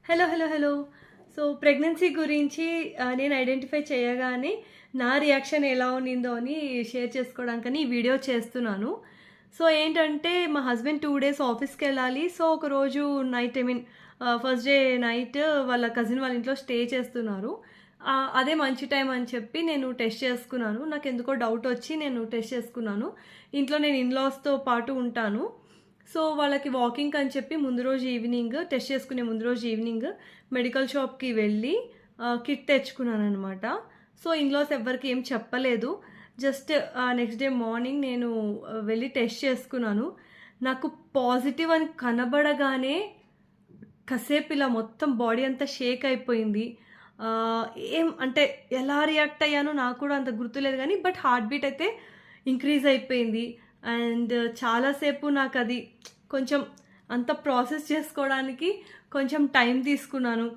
Hello hello hello so pregnancy గురించి నేను identify చేయగానే నా రియాక్షన్ ఎలా ఉన్నిందో అని షేర్ చేసుకోవడానికని ఈ వీడియో చేస్తున్నాను. సో ఏంటంటే మా హస్బెండ్ 2 డేస్ ఆఫీస్‌కెళ్ళాలి. సో ఒకరోజు నైట్ ఫస్ట్ డే నైట్ వాళ్ళ కజిన్ వాళ్ళ ఇంట్లో స్టే చేస్తున్నారు. అదే మంచి టైం అని చెప్పి నేను టెస్ట్ చేసుకున్నాను. నాకెందుకో డౌట్ వచ్చి నేను టెస్ట్ చేసుకున్నాను. ఇంట్లో నేను ఇన్‌లాస్‌తో పాటు ఉంటాను. సో వాళ్ళకి వాకింగ్ అని చెప్పి ముందు రోజు ఈవినింగ్ టెస్ట్ చేసుకునే ముందు రోజు ఈవినింగ్ మెడికల్ షాప్‌కి వెళ్ళి కిట్ తెచ్చుకున్నాననమాట. సో ఇన్‌లాస్ ఎవ్వరికీ ఏం చెప్పలేదు. జస్ట్ నెక్స్ట్ డే మార్నింగ్ నేను వెళ్ళి టెస్ట్ చేసుకున్నాను. నాకు పాజిటివ్ అని కనబడగానే కాసేపు ఇలా మొత్తం బాడీ అంతా షేక్ అయిపోయింది. ఆహ్, ఏం అంటే ఎలా రియాక్ట్ అయ్యానో నాకు కూడా అంత గుర్తులేదు గానీ, బట్ హార్ట్ బీట్ అయితే ఇంక్రీజ్ అయిపోయింది. అండ్ చాలా సేపు నాకది కొంచెం అంత ప్రాసెస్ చేసుకోవడానికి కొంచెం టైం తీసుకున్నాను.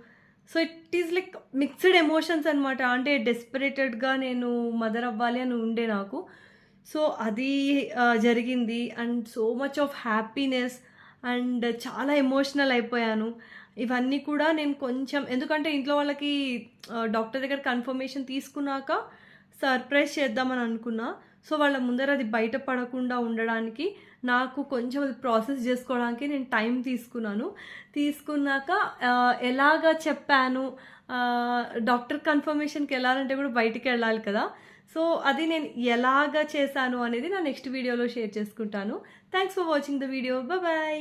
So, it is like mixed emotions అనమాట. అంటే డెస్పరేటెడ్‌గా నేను మదర్ అవ్వాలి అని ఉండే నాకు. సో, అది జరిగింది. And so much of happiness and చాలా ఎమోషనల్ అయిపోయాను. ఇవన్నీ కూడా నేను కొంచెం ఎందుకంటే ఇంట్లో వాళ్ళకి డాక్టర్ దగ్గర కన్ఫర్మేషన్ తీసుకున్నాక సర్ప్రైజ్ చేద్దామని అనుకున్నా. సో, వాళ్ళ ముందర అది బయట పడకుండా ఉండడానికి నాకు కొంచెం అది ప్రాసెస్ జేసుకోవడానికి నేను టైం తీసుకున్నాను. తీసుకున్నాక ఎలాగా చెప్పాను డాక్టర్ కన్ఫర్మేషన్‌కెళ్ళాలంటే కూడా బయటికెళ్ళాలి కదా! సో, అది నేను ఎలాగా చేశాను అనేది నా నెక్స్ట్ వీడియోలో షేర్ చేసుకుంటాను. Thanks for watching the video. Bye.